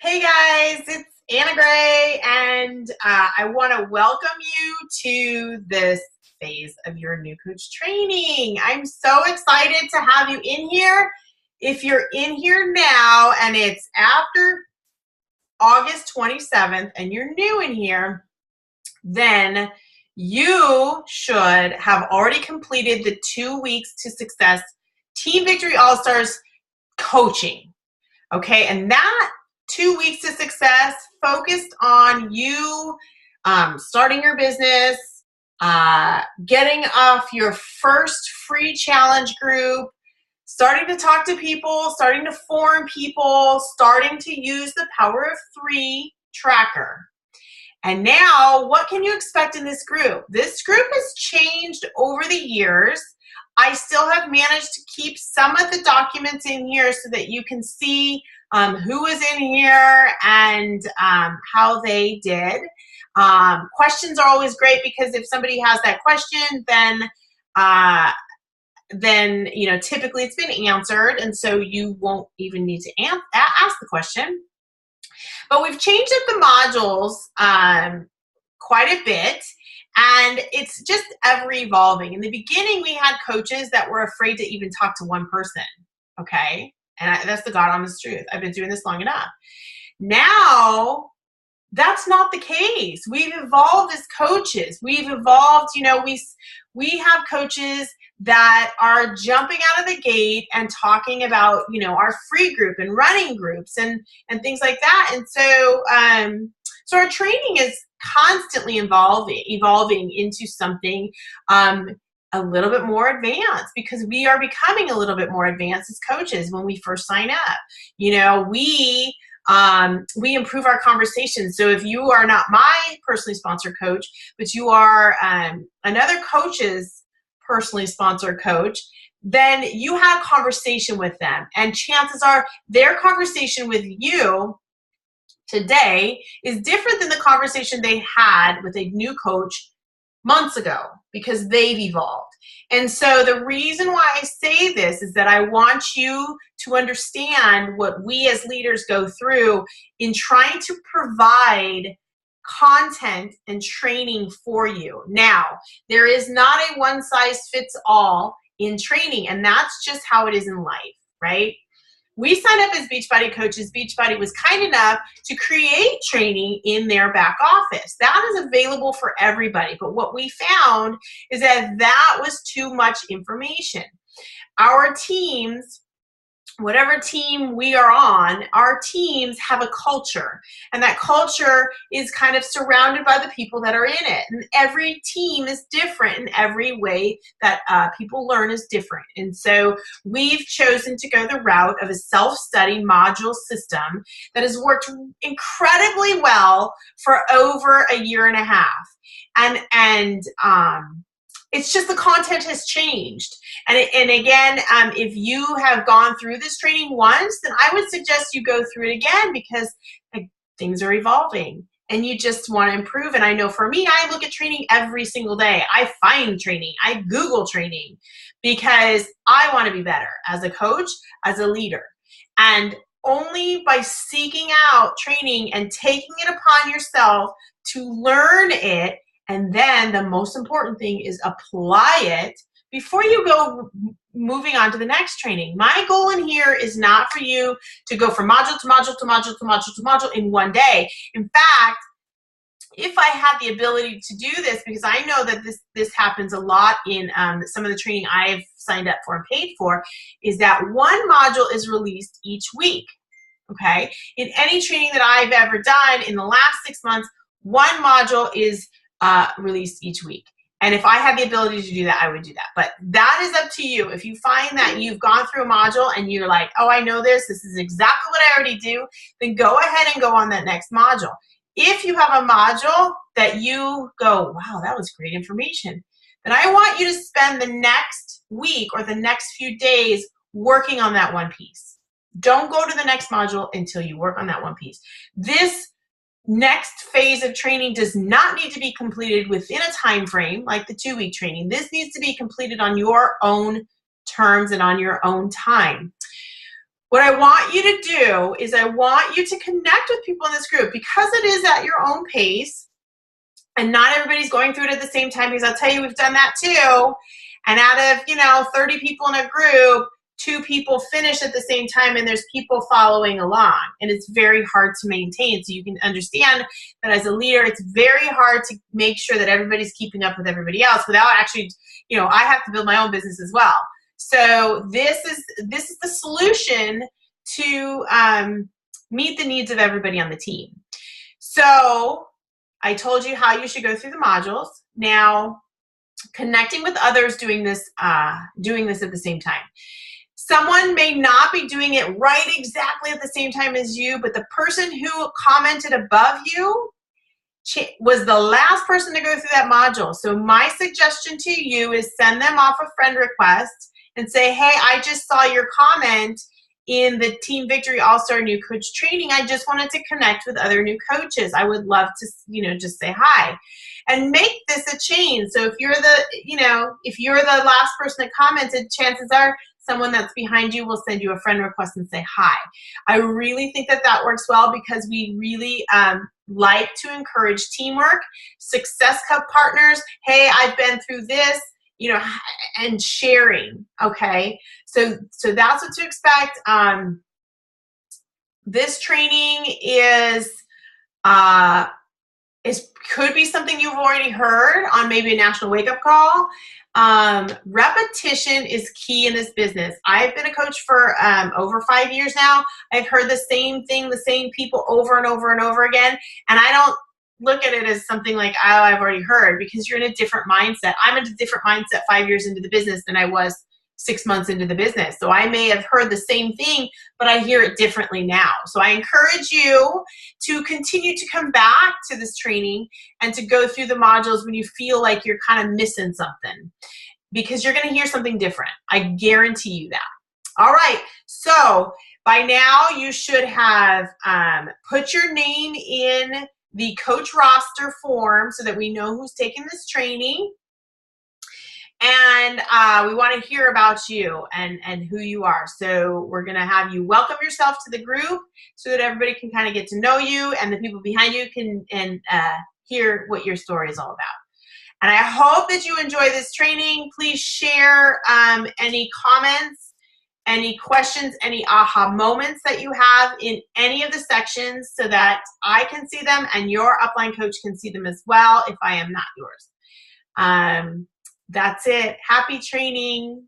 Hey guys, it's Anna Gray, and I want to welcome you to this phase of your new coach training. I'm so excited to have you in here. If you're in here now and it's after August 27th and you're new in here, then you should have already completed the 2 weeks to success Team Victory All-Stars coaching. Okay, and that 2 weeks to success focused on you starting your business, getting off your first free challenge group, starting to talk to people, starting to form people, starting to use the Power of 3 tracker. And now, what can you expect in this group? This group has changed over the years. I still have managed to keep some of the documents in here so that you can see who was in here and how they did. Questions are always great because if somebody has that question, then typically it's been answered, and so you won't even need to ask the question. But we've changed up the modules quite a bit, and it's just ever evolving. In the beginning, we had coaches that were afraid to even talk to one person, okay? And that's the God honest truth. I've been doing this long enough. Now, that's not the case. We've evolved as coaches. We've evolved, we have coaches that are jumping out of the gate and talking about, our free group and running groups and things like that. And so our training is constantly evolving into something a little bit more advanced, because we are becoming a little bit more advanced as coaches when we first sign up. We improve our conversations. So if you are not my personally sponsored coach, but you are another coach's personally sponsored coach, then you have a conversation with them. And chances are their conversation with you today is different than the conversation they had with a new coach months ago, because they've evolved. And so the reason why I say this is that I want you to understand what we as leaders go through in trying to provide content and training for you. Now, there is not a one size fits all in training, and that's just how it is in life, right? We signed up as Beachbody coaches. Beachbody was kind enough to create training in their back office. That is available for everybody. But what we found is that was too much information. Our teams, whatever team we are on, our teams have a culture, and that culture is kind of surrounded by the people that are in it. And every team is different, and every way that people learn is different. And so we've chosen to go the route of a self-study module system that has worked incredibly well for over a year and a half. And it's just the content has changed. And again, if you have gone through this training once, then I would suggest you go through it again, because things are evolving and you just want to improve. And I know for me, I look at training every single day. I find training. I Google training, because I want to be better as a coach, as a leader. And only by seeking out training and taking it upon yourself to learn it, and then the most important thing is apply it before you go moving on to the next training. My goal in here is not for you to go from module to module to module to module to module in one day. In fact, if I had the ability to do this, because I know that this happens a lot in some of the training I've signed up for and paid for, is that one module is released each week, okay? In any training that I've ever done in the last 6 months, one module is released each week. And if I had the ability to do that, I would do that. But that is up to you. If you find that you've gone through a module and you're like, oh, I know this is exactly what I already do, then go ahead and go on that next module. If you have a module that you go, wow, that was great information, then I want you to spend the next week or the next few days working on that one piece. Don't go to the next module until you work on that one piece. This next phase of training does not need to be completed within a time frame like the 2-week training. This needs to be completed on your own terms and on your own time. What I want you to do is I want you to connect with people in this group because it is at your own pace and not everybody's going through it at the same time, because I'll tell you, we've done that too. And out of, 30 people in a group, 2 people finish at the same time and there's people following along, and it's very hard to maintain. So you can understand that as a leader, it's very hard to make sure that everybody's keeping up with everybody else without actually, I have to build my own business as well. So this is the solution to meet the needs of everybody on the team. So I told you how you should go through the modules. Now, connecting with others doing this at the same time. Someone may not be doing it right exactly at the same time as you, but the person who commented above you was the last person to go through that module. So my suggestion to you is send them off a friend request and say, hey, I just saw your comment in the Team Victory All-Star New Coach Training. I just wanted to connect with other new coaches. I would love to, just say hi. And make this a chain. So if you're the last person that commented, chances are someone that's behind you will send you a friend request and say hi. I really think that works well because we really like to encourage teamwork, Success Cup partners. Hey, I've been through this, and sharing. Okay, so that's what to expect. This training could be something you've already heard on maybe a national wake-up call. Repetition is key in this business. I've been a coach for over 5 years now. I've heard the same thing, the same people over and over and over again. And I don't look at it as something like, oh, I've already heard, because you're in a different mindset. I'm in a different mindset 5 years into the business than I was 6 months into the business. So I may have heard the same thing, but I hear it differently now. So I encourage you to continue to come back to this training and to go through the modules when you feel like you're kind of missing something, because you're going to hear something different. I guarantee you that. All right. So by now you should have put your name in the coach roster form so that we know who's taking this training. And we want to hear about you and who you are. So we're going to have you welcome yourself to the group so that everybody can kind of get to know you and the people behind you can hear what your story is all about. And I hope that you enjoy this training. Please share any comments, any questions, any aha moments that you have in any of the sections so that I can see them and your upline coach can see them as well if I am not yours. That's it. Happy training.